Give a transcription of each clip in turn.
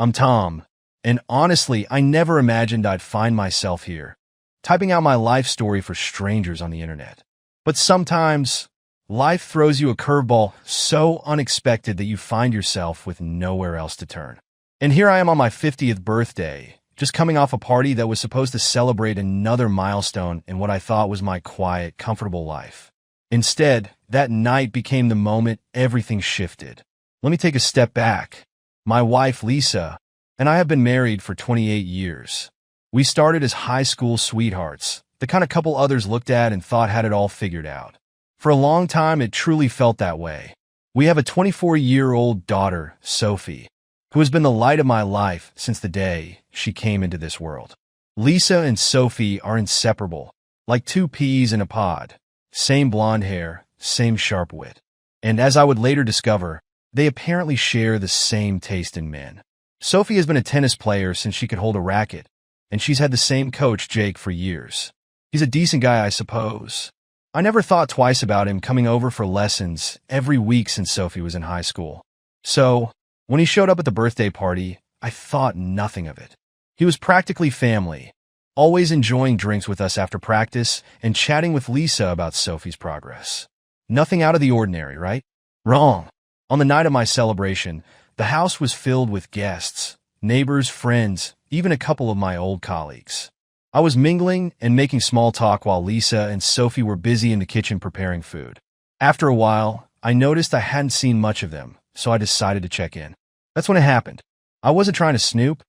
I'm Tom, and honestly, I never imagined I'd find myself here, typing out my life story for strangers on the internet. But sometimes, life throws you a curveball so unexpected that you find yourself with nowhere else to turn. And here I am on my 50th birthday, just coming off a party that was supposed to celebrate another milestone in what I thought was my quiet, comfortable life. Instead, that night became the moment everything shifted. Let me take a step back. My wife, Lisa, and I have been married for 28 years. We started as high school sweethearts, the kind of couple others looked at and thought had it all figured out. For a long time, it truly felt that way. We have a 24-year-old daughter, Sophie, who has been the light of my life since the day she came into this world. Lisa and Sophie are inseparable, like two peas in a pod. Same blonde hair, same sharp wit. And as I would later discover, they apparently share the same taste in men. Sophie has been a tennis player since she could hold a racket, and she's had the same coach, Jake, for years. He's a decent guy, I suppose. I never thought twice about him coming over for lessons every week since Sophie was in high school. So, when he showed up at the birthday party, I thought nothing of it. He was practically family, always enjoying drinks with us after practice and chatting with Lisa about Sophie's progress. Nothing out of the ordinary, right? Wrong. On the night of my celebration, the house was filled with guests, neighbors, friends, even a couple of my old colleagues. I was mingling and making small talk while Lisa and Sophie were busy in the kitchen preparing food. After a while, I noticed I hadn't seen much of them, so I decided to check in. That's when it happened. I wasn't trying to snoop.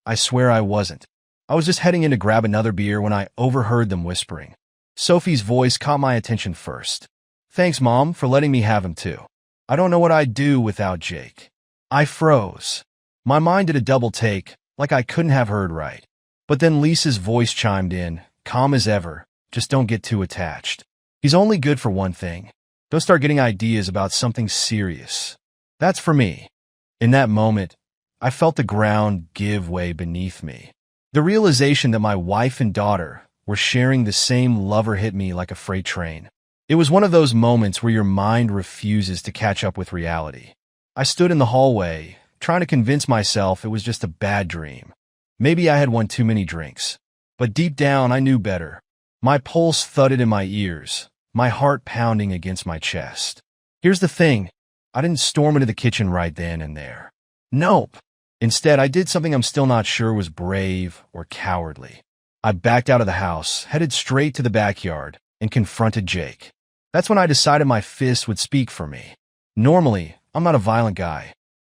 I swear I wasn't. I was just heading in to grab another beer when I overheard them whispering. Sophie's voice caught my attention first. "Thanks, Mom, for letting me have him too. I don't know what I'd do without Jake." I froze. My mind did a double take, like I couldn't have heard right. But then Lisa's voice chimed in, calm as ever. "Just don't get too attached. He's only good for one thing. Don't start getting ideas about something serious." That's for me. In that moment, I felt the ground give way beneath me. The realization that my wife and daughter were sharing the same lover hit me like a freight train. It was one of those moments where your mind refuses to catch up with reality. I stood in the hallway, trying to convince myself it was just a bad dream. Maybe I had one too many drinks. But deep down, I knew better. My pulse thudded in my ears, my heart pounding against my chest. Here's the thing. I didn't storm into the kitchen right then and there. Nope. Instead, I did something I'm still not sure was brave or cowardly. I backed out of the house, headed straight to the backyard, and confronted Jake. That's when I decided my fist would speak for me. Normally, I'm not a violent guy.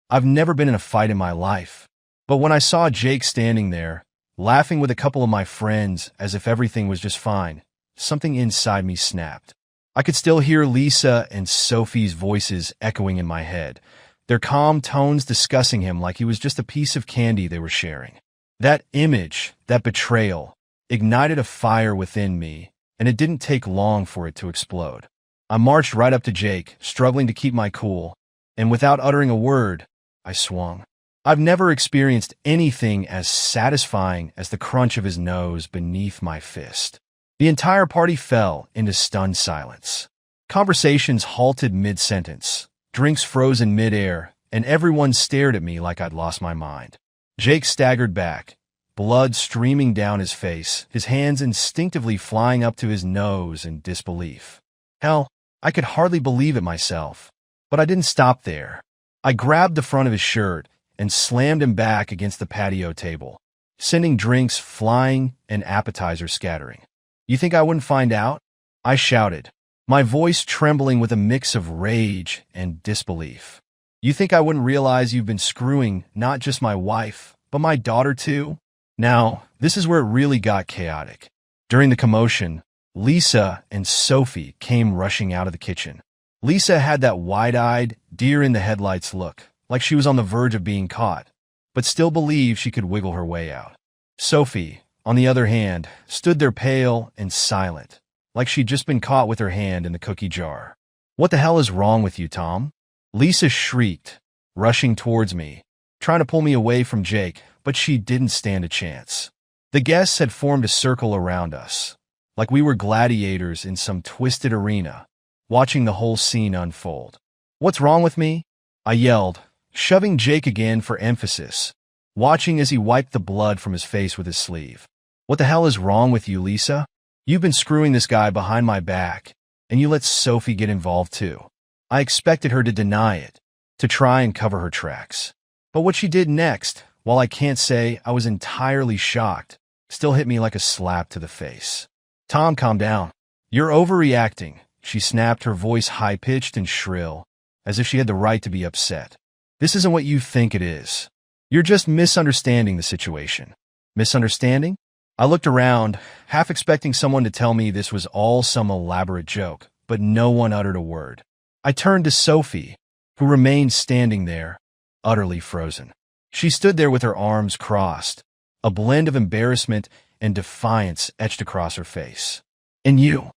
I've never been in a fight in my life. But when I saw Jake standing there, laughing with a couple of my friends as if everything was just fine, something inside me snapped. I could still hear Lisa and Sophie's voices echoing in my head, their calm tones discussing him like he was just a piece of candy they were sharing. That image, that betrayal, ignited a fire within me, and it didn't take long for it to explode. I marched right up to Jake, struggling to keep my cool, and without uttering a word, I swung. I've never experienced anything as satisfying as the crunch of his nose beneath my fist. The entire party fell into stunned silence. Conversations halted mid-sentence, drinks froze in mid-air, and everyone stared at me like I'd lost my mind. Jake staggered back, blood streaming down his face, his hands instinctively flying up to his nose in disbelief. Hell, I could hardly believe it myself. But I didn't stop there. I grabbed the front of his shirt and slammed him back against the patio table, sending drinks flying and appetizers scattering. "You think I wouldn't find out?" I shouted, my voice trembling with a mix of rage and disbelief. "You think I wouldn't realize you've been screwing not just my wife, but my daughter too?" Now, this is where it really got chaotic. During the commotion, Lisa and Sophie came rushing out of the kitchen. Lisa had that wide-eyed, deer-in-the-headlights look, like she was on the verge of being caught, but still believed she could wiggle her way out. Sophie, on the other hand, stood there pale and silent, like she'd just been caught with her hand in the cookie jar. "What the hell is wrong with you, Tom?" Lisa shrieked, rushing towards me, trying to pull me away from Jake, but she didn't stand a chance. The guests had formed a circle around us, like we were gladiators in some twisted arena, watching the whole scene unfold. "What's wrong with me?" I yelled, shoving Jake again for emphasis, watching as he wiped the blood from his face with his sleeve. "What the hell is wrong with you, Lisa? You've been screwing this guy behind my back, and you let Sophie get involved too." I expected her to deny it, to try and cover her tracks. But what she did next, while I can't say I was entirely shocked, still hit me like a slap to the face. "Tom, calm down. You're overreacting," she snapped, her voice high-pitched and shrill, as if she had the right to be upset. "This isn't what you think it is. You're just misunderstanding the situation." Misunderstanding? I looked around, half expecting someone to tell me this was all some elaborate joke, but no one uttered a word. I turned to Sophie, who remained standing there, utterly frozen. She stood there with her arms crossed, a blend of embarrassment and defiance etched across her face. "And you?"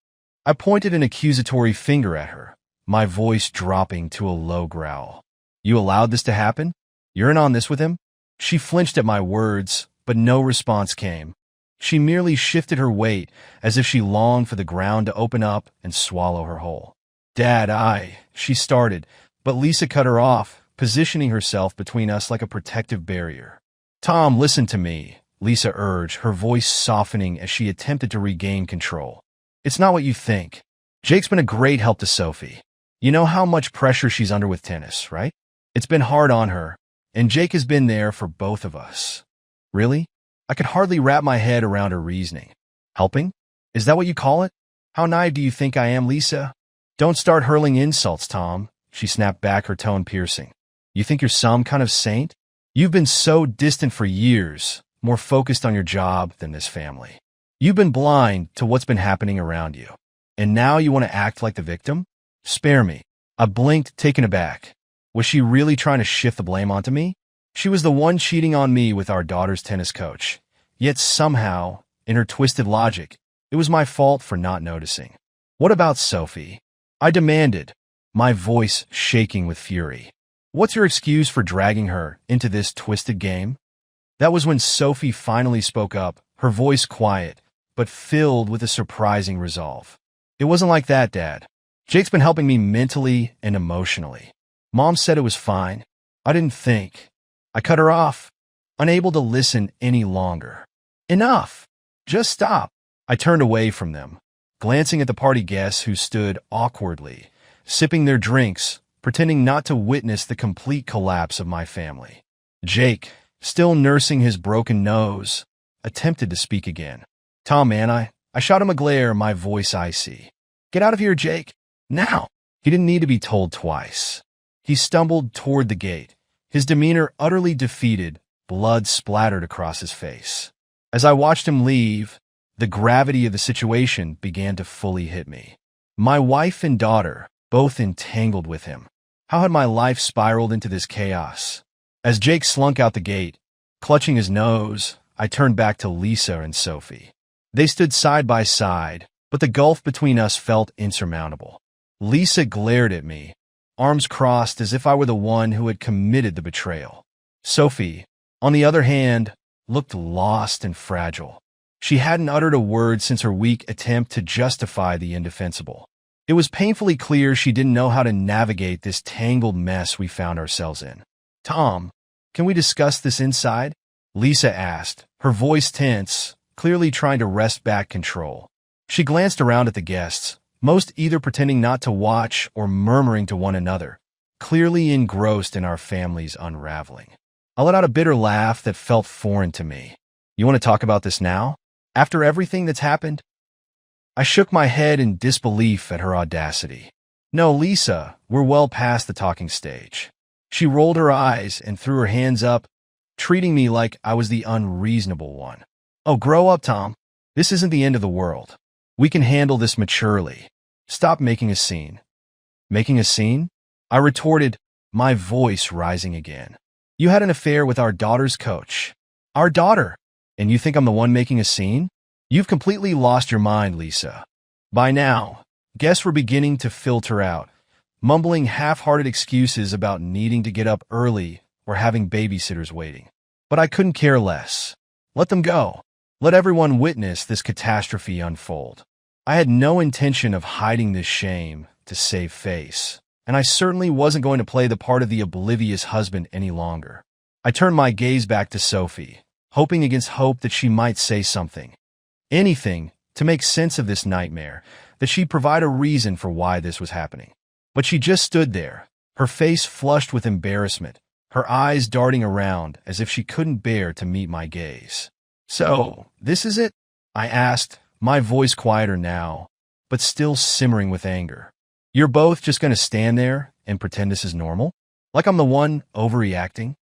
I pointed an accusatory finger at her, my voice dropping to a low growl. "You allowed this to happen? You're in on this with him?" She flinched at my words, but no response came. She merely shifted her weight as if she longed for the ground to open up and swallow her whole. "Dad, she started, but Lisa cut her off, positioning herself between us like a protective barrier. "Tom, listen to me," Lisa urged, her voice softening as she attempted to regain control. "It's not what you think. Jake's been a great help to Sophie. You know how much pressure she's under with tennis, right? It's been hard on her, and Jake has been there for both of us." "Really?" I could hardly wrap my head around her reasoning. "Helping? Is that what you call it? How naive do you think I am, Lisa?" "Don't start hurling insults, Tom," she snapped back, her tone piercing. "You think you're some kind of saint? You've been so distant for years, more focused on your job than this family. You've been blind to what's been happening around you. And now you want to act like the victim? Spare me." I blinked, taken aback. Was she really trying to shift the blame onto me? She was the one cheating on me with our daughter's tennis coach. Yet somehow, in her twisted logic, it was my fault for not noticing. "What about Sophie?" I demanded, my voice shaking with fury. "What's your excuse for dragging her into this twisted game?" That was when Sophie finally spoke up, her voice quiet, but filled with a surprising resolve. "It wasn't like that, Dad. Jake's been helping me mentally and emotionally. Mom said it was fine. I didn't think." I cut her off, unable to listen any longer. "Enough. Just stop." I turned away from them, glancing at the party guests who stood awkwardly, sipping their drinks, pretending not to witness the complete collapse of my family. Jake, still nursing his broken nose, attempted to speak again. "Tom, man, I shot him a glare, my voice icy. Get out of here, Jake. Now." He didn't need to be told twice. He stumbled toward the gate, his demeanor utterly defeated, blood splattered across his face. As I watched him leave, the gravity of the situation began to fully hit me. My wife and daughter, both entangled with him. How had my life spiraled into this chaos? As Jake slunk out the gate, clutching his nose, I turned back to Lisa and Sophie. They stood side by side, but the gulf between us felt insurmountable. Lisa glared at me, arms crossed as if I were the one who had committed the betrayal. Sophie, on the other hand, looked lost and fragile. She hadn't uttered a word since her weak attempt to justify the indefensible. It was painfully clear she didn't know how to navigate this tangled mess we found ourselves in. "Tom, can we discuss this inside?" Lisa asked, her voice tense, clearly trying to wrest back control. She glanced around at the guests, most either pretending not to watch or murmuring to one another, clearly engrossed in our family's unraveling. I let out a bitter laugh that felt foreign to me. "You want to talk about this now? After everything that's happened?" I shook my head in disbelief at her audacity. "No, Lisa, we're well past the talking stage." She rolled her eyes and threw her hands up, treating me like I was the unreasonable one. "Oh, grow up, Tom. This isn't the end of the world. We can handle this maturely. Stop making a scene." "Making a scene?" I retorted, my voice rising again. "You had an affair with our daughter's coach." "Our daughter? And you think I'm the one making a scene? You've completely lost your mind, Lisa." By now, guests were beginning to filter out, mumbling half-hearted excuses about needing to get up early or having babysitters waiting. But I couldn't care less. Let them go. Let everyone witness this catastrophe unfold. I had no intention of hiding this shame to save face, and I certainly wasn't going to play the part of the oblivious husband any longer. I turned my gaze back to Sophie, hoping against hope that she might say something. Anything to make sense of this nightmare, that she'd provide a reason for why this was happening. But she just stood there, her face flushed with embarrassment, her eyes darting around as if she couldn't bear to meet my gaze. "So, this is it?" I asked, my voice quieter now, but still simmering with anger. "You're both just going to stand there and pretend this is normal? Like I'm the one overreacting?"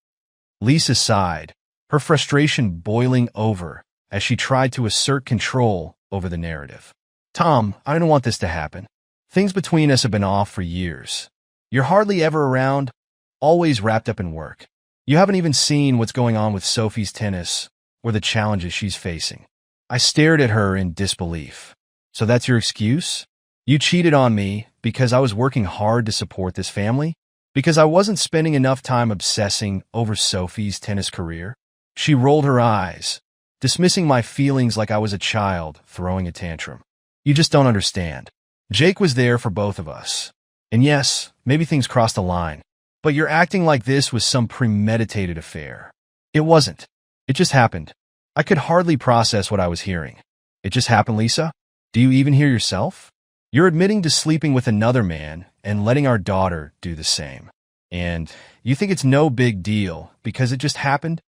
Lisa sighed, her frustration boiling over as she tried to assert control over the narrative. "Tom, I don't want this to happen. Things between us have been off for years. You're hardly ever around, always wrapped up in work. You haven't even seen what's going on with Sophie's tennis or the challenges she's facing." I stared at her in disbelief. "So that's your excuse? You cheated on me because I was working hard to support this family? Because I wasn't spending enough time obsessing over Sophie's tennis career?" She rolled her eyes, dismissing my feelings like I was a child throwing a tantrum. "You just don't understand. Jake was there for both of us. And yes, maybe things crossed the line, but you're acting like this was some premeditated affair. It wasn't. It just happened." I could hardly process what I was hearing. "It just happened, Lisa? Do you even hear yourself? You're admitting to sleeping with another man and letting our daughter do the same. And you think it's no big deal because it just happened?"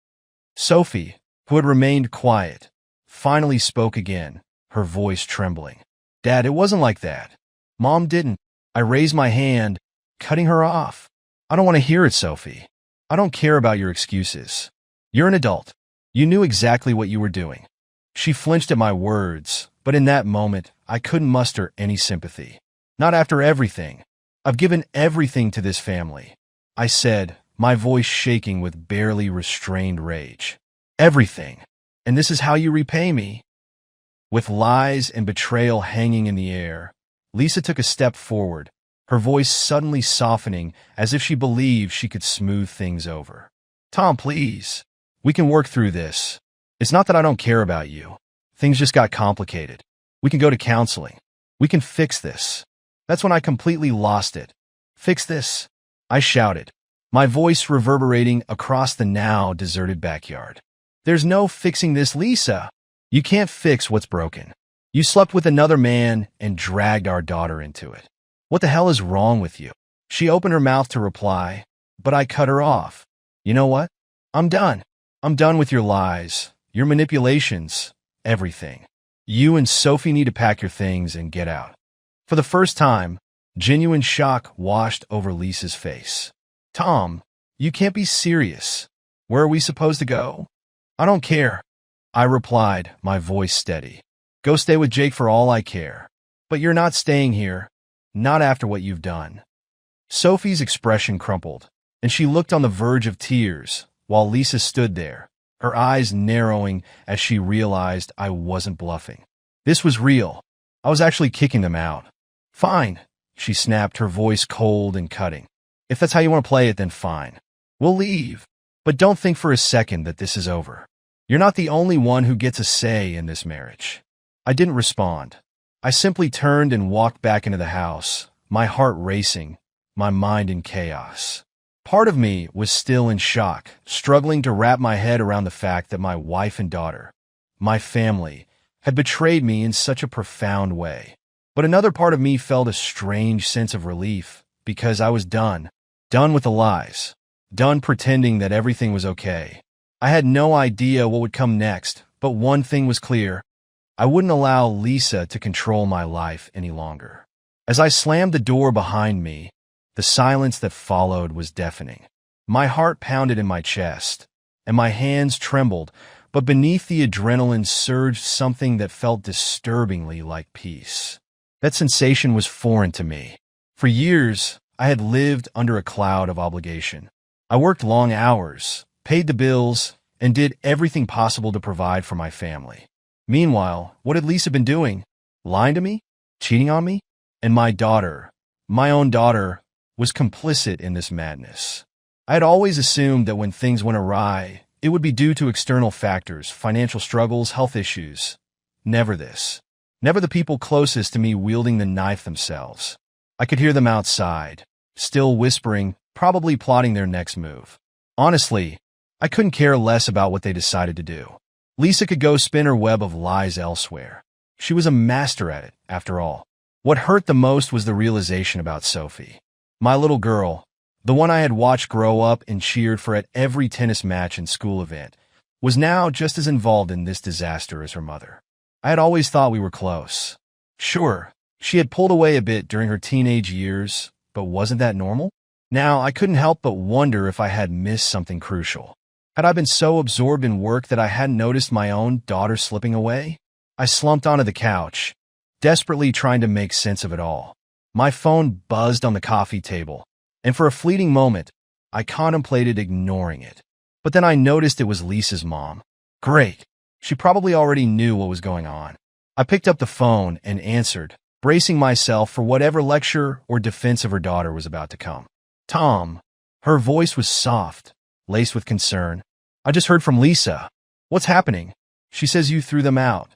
Sophie, who had remained quiet, finally spoke again, her voice trembling. "Dad, it wasn't like that. Mom didn't." I raised my hand, cutting her off. "I don't want to hear it, Sophie. I don't care about your excuses. You're an adult. You knew exactly what you were doing." She flinched at my words, but in that moment, I couldn't muster any sympathy. "Not after everything. I've given everything to this family," I said, my voice shaking with barely restrained rage. "Everything. And this is how you repay me?" With lies and betrayal hanging in the air, Lisa took a step forward, her voice suddenly softening as if she believed she could smooth things over. "Tom, please. We can work through this. It's not that I don't care about you. Things just got complicated. We can go to counseling. We can fix this." That's when I completely lost it. "Fix this?" I shouted, my voice reverberating across the now deserted backyard. "There's no fixing this, Lisa. You can't fix what's broken. You slept with another man and dragged our daughter into it. What the hell is wrong with you?" She opened her mouth to reply, but I cut her off. "You know what? I'm done. I'm done with your lies, your manipulations, everything. You and Sophie need to pack your things and get out." For the first time, genuine shock washed over Lisa's face. "Tom, you can't be serious. Where are we supposed to go?" "I don't care," I replied, my voice steady. "Go stay with Jake for all I care. But you're not staying here. Not after what you've done." Sophie's expression crumpled, and she looked on the verge of tears, while Lisa stood there, her eyes narrowing as she realized I wasn't bluffing. This was real. I was actually kicking them out. "Fine," she snapped, her voice cold and cutting. "If that's how you want to play it, then fine. We'll leave. But don't think for a second that this is over. You're not the only one who gets a say in this marriage." I didn't respond. I simply turned and walked back into the house, my heart racing, my mind in chaos. Part of me was still in shock, struggling to wrap my head around the fact that my wife and daughter, my family, had betrayed me in such a profound way. But another part of me felt a strange sense of relief, because I was done with the lies, done pretending that everything was okay. I had no idea what would come next, but one thing was clear. I wouldn't allow Lisa to control my life any longer. As I slammed the door behind me, the silence that followed was deafening. My heart pounded in my chest, and my hands trembled, but beneath the adrenaline surged something that felt disturbingly like peace. That sensation was foreign to me. For years, I had lived under a cloud of obligation. I worked long hours, paid the bills, and did everything possible to provide for my family. Meanwhile, what had Lisa been doing? Lying to me? Cheating on me? And my daughter, my own daughter, was complicit in this madness. I had always assumed that when things went awry, it would be due to external factors, financial struggles, health issues. Never this. Never the people closest to me wielding the knife themselves. I could hear them outside, still whispering, probably plotting their next move. Honestly, I couldn't care less about what they decided to do. Lisa could go spin her web of lies elsewhere. She was a master at it, after all. What hurt the most was the realization about Sophie. My little girl, the one I had watched grow up and cheered for at every tennis match and school event, was now just as involved in this disaster as her mother. I had always thought we were close. Sure, she had pulled away a bit during her teenage years, but wasn't that normal? Now, I couldn't help but wonder if I had missed something crucial. Had I been so absorbed in work that I hadn't noticed my own daughter slipping away? I slumped onto the couch, desperately trying to make sense of it all. My phone buzzed on the coffee table, and for a fleeting moment, I contemplated ignoring it. But then I noticed it was Lisa's mom. Great. She probably already knew what was going on. I picked up the phone and answered, bracing myself for whatever lecture or defense of her daughter was about to come. Tom. Her voice was soft, laced with concern. I just heard from Lisa. What's happening? She says you threw them out.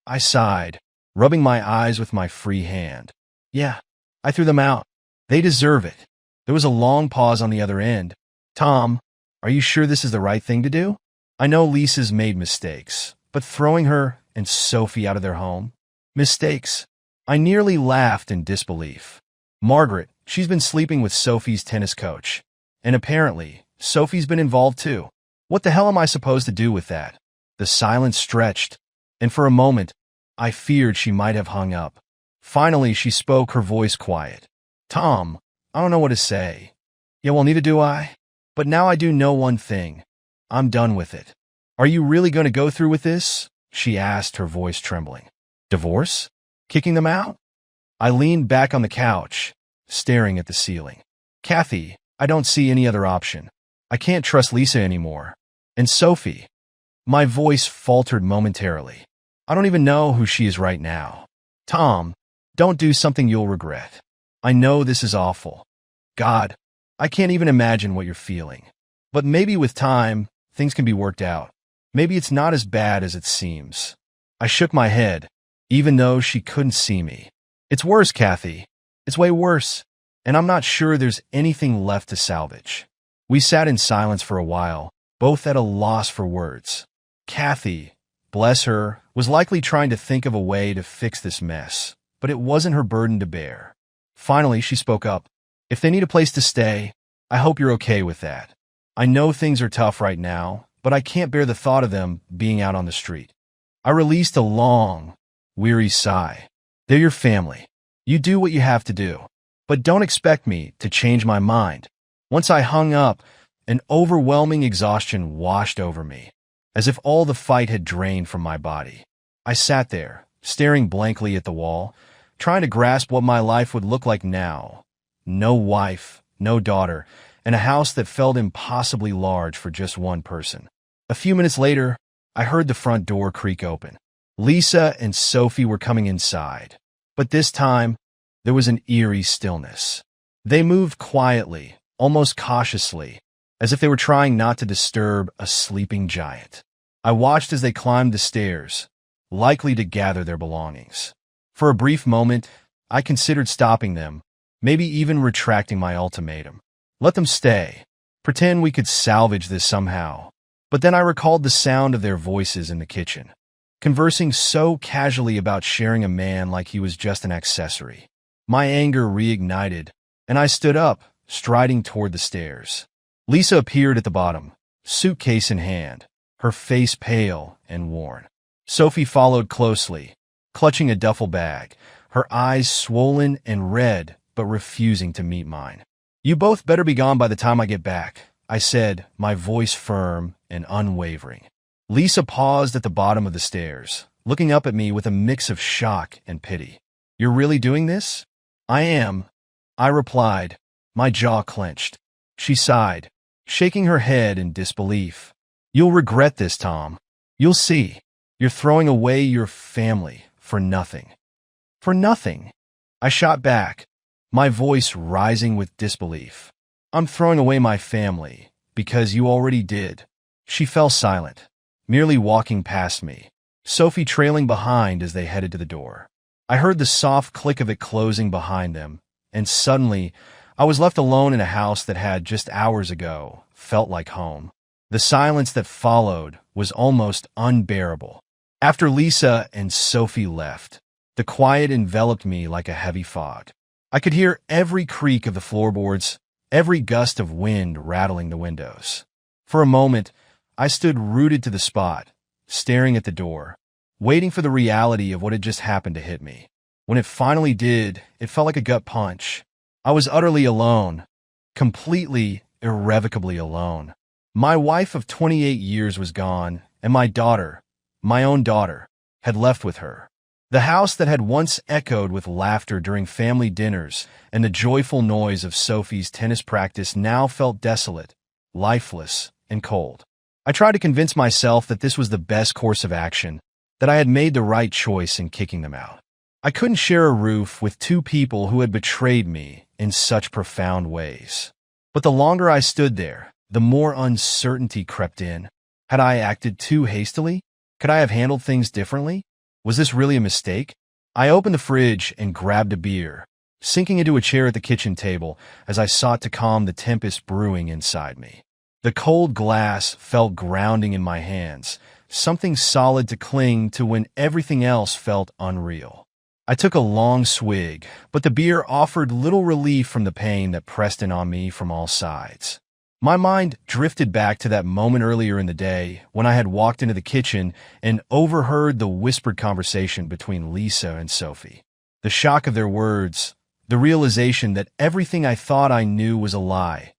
I sighed, rubbing my eyes with my free hand. Yeah, I threw them out. They deserve it. There was a long pause on the other end. Tom, are you sure this is the right thing to do? I know Lisa's made mistakes, but throwing her and Sophie out of their home? Mistakes? I nearly laughed in disbelief. Margaret, she's been sleeping with Sophie's tennis coach. And apparently, Sophie's been involved too. What the hell am I supposed to do with that? The silence stretched, and for a moment, I feared she might have hung up. Finally, she spoke, her voice quiet. Tom, I don't know what to say. Yeah, well, neither do I. But now I do know one thing. I'm done with it. Are you really going to go through with this? She asked, her voice trembling. Divorce? Kicking them out? I leaned back on the couch, staring at the ceiling. Kathy, I don't see any other option. I can't trust Lisa anymore. And Sophie. My voice faltered momentarily. I don't even know who she is right now. Tom, don't do something you'll regret. I know this is awful. God, I can't even imagine what you're feeling. But maybe with time, things can be worked out. Maybe it's not as bad as it seems. I shook my head, even though she couldn't see me. It's worse, Kathy. It's way worse. And I'm not sure there's anything left to salvage. We sat in silence for a while, both at a loss for words. Kathy, bless her, was likely trying to think of a way to fix this mess, but it wasn't her burden to bear. Finally, she spoke up. If they need a place to stay, I hope you're okay with that. I know things are tough right now, but I can't bear the thought of them being out on the street. I released a long, weary sigh. They're your family. You do what you have to do. But don't expect me to change my mind. Once I hung up, an overwhelming exhaustion washed over me, as if all the fight had drained from my body. I sat there, staring blankly at the wall, trying to grasp what my life would look like now. No wife, no daughter, and a house that felt impossibly large for just one person. A few minutes later, I heard the front door creak open. Lisa and Sophie were coming inside, but this time, there was an eerie stillness. They moved quietly, almost cautiously, as if they were trying not to disturb a sleeping giant. I watched as they climbed the stairs, likely to gather their belongings. For a brief moment, I considered stopping them, maybe even retracting my ultimatum. Let them stay. Pretend we could salvage this somehow. But then I recalled the sound of their voices in the kitchen, conversing so casually about sharing a man like he was just an accessory. My anger reignited, and I stood up, striding toward the stairs. Lisa appeared at the bottom, suitcase in hand, her face pale and worn. Sophie followed closely, clutching a duffel bag, her eyes swollen and red but refusing to meet mine. You both better be gone by the time I get back, I said, my voice firm and unwavering. Lisa paused at the bottom of the stairs, looking up at me with a mix of shock and pity. You're really doing this? I am, I replied, my jaw clenched. She sighed, shaking her head in disbelief. You'll regret this, Tom. You'll see. You're throwing away your family for nothing. For nothing? I shot back, my voice rising with disbelief. I'm throwing away my family because you already did. She fell silent, merely walking past me, Sophie trailing behind as they headed to the door. I heard the soft click of it closing behind them, and suddenly, I was left alone in a house that had, just hours ago, felt like home. The silence that followed was almost unbearable. After Lisa and Sophie left, the quiet enveloped me like a heavy fog. I could hear every creak of the floorboards, every gust of wind rattling the windows. For a moment, I stood rooted to the spot, staring at the door, waiting for the reality of what had just happened to hit me. When it finally did, it felt like a gut punch. I was utterly alone, completely, irrevocably alone. My wife of 28 years was gone, and my daughter, my own daughter, had left with her. The house that had once echoed with laughter during family dinners and the joyful noise of Sophie's tennis practice now felt desolate, lifeless, and cold. I tried to convince myself that this was the best course of action, that I had made the right choice in kicking them out. I couldn't share a roof with two people who had betrayed me in such profound ways. But the longer I stood there, the more uncertainty crept in. Had I acted too hastily? Could I have handled things differently? Was this really a mistake? I opened the fridge and grabbed a beer, sinking into a chair at the kitchen table as I sought to calm the tempest brewing inside me. The cold glass felt grounding in my hands, something solid to cling to when everything else felt unreal. I took a long swig, but the beer offered little relief from the pain that pressed in on me from all sides. My mind drifted back to that moment earlier in the day when I had walked into the kitchen and overheard the whispered conversation between Lisa and Sophie. The shock of their words, the realization that everything I thought I knew was a lie.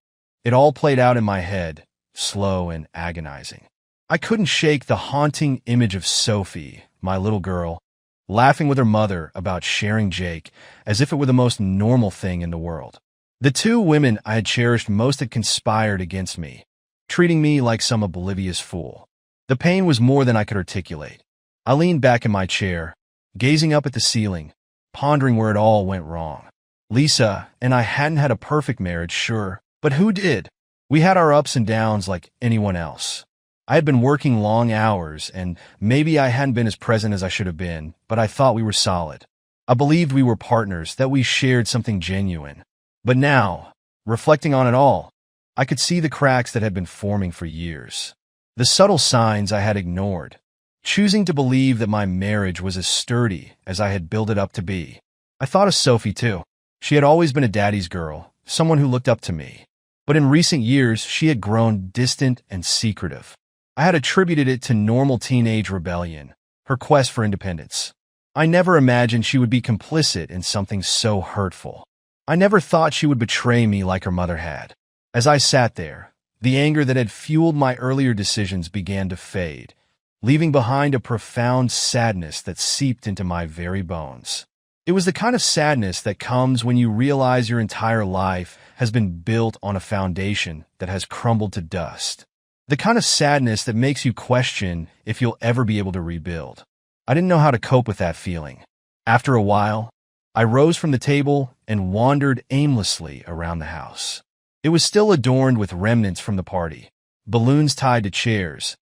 It all played out in my head, slow and agonizing. I couldn't shake the haunting image of Sophie, my little girl, laughing with her mother about sharing Jake as if it were the most normal thing in the world. The two women I had cherished most had conspired against me, treating me like some oblivious fool. The pain was more than I could articulate. I leaned back in my chair, gazing up at the ceiling, pondering where it all went wrong. Lisa and I hadn't had a perfect marriage, sure, but who did? We had our ups and downs like anyone else. I had been working long hours, and maybe I hadn't been as present as I should have been, but I thought we were solid. I believed we were partners, that we shared something genuine. But now, reflecting on it all, I could see the cracks that had been forming for years. The subtle signs I had ignored, choosing to believe that my marriage was as sturdy as I had built it up to be. I thought of Sophie, too. She had always been a daddy's girl, someone who looked up to me. But in recent years, she had grown distant and secretive. I had attributed it to normal teenage rebellion, her quest for independence. I never imagined she would be complicit in something so hurtful. I never thought she would betray me like her mother had. As I sat there, the anger that had fueled my earlier decisions began to fade, leaving behind a profound sadness that seeped into my very bones. It was the kind of sadness that comes when you realize your entire life has been built on a foundation that has crumbled to dust. The kind of sadness that makes you question if you'll ever be able to rebuild. I didn't know how to cope with that feeling. After a while, I rose from the table and wandered aimlessly around the house. It was still adorned with remnants from the party, balloons tied to chairs,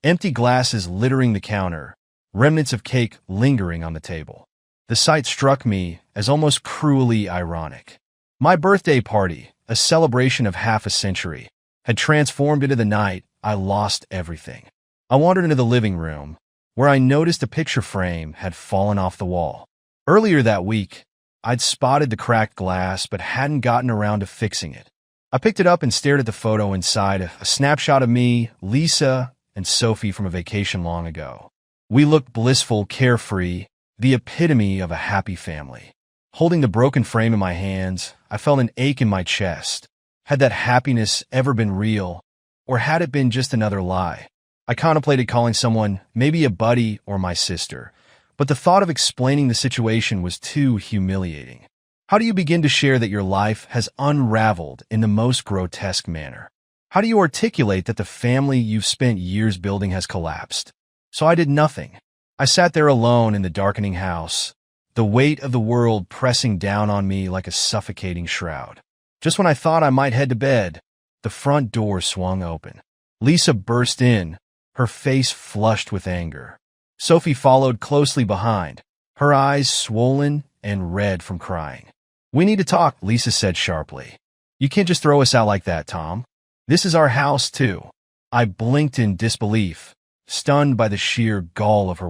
empty glasses littering the counter, remnants of cake lingering on the table. The sight struck me as almost cruelly ironic. My birthday party, a celebration of half a century, had transformed into the night I lost everything. I wandered into the living room, where I noticed a picture frame had fallen off the wall. Earlier that week, I'd spotted the cracked glass but hadn't gotten around to fixing it. I picked it up and stared at the photo inside, a snapshot of me, Lisa, and Sophie from a vacation long ago. We looked blissful, carefree, the epitome of a happy family. Holding the broken frame in my hands, I felt an ache in my chest. Had that happiness ever been real, or had it been just another lie? I contemplated calling someone, maybe a buddy or my sister, but the thought of explaining the situation was too humiliating. How do you begin to share that your life has unraveled in the most grotesque manner? How do you articulate that the family you've spent years building has collapsed? So I did nothing. I sat there alone in the darkening house, the weight of the world pressing down on me like a suffocating shroud. Just when I thought I might head to bed, the front door swung open. Lisa burst in, her face flushed with anger. Sophie followed closely behind, her eyes swollen and red from crying. "We need to talk," Lisa said sharply. "You can't just throw us out like that, Tom. This is our house, too." I blinked in disbelief, stunned by the sheer gall of her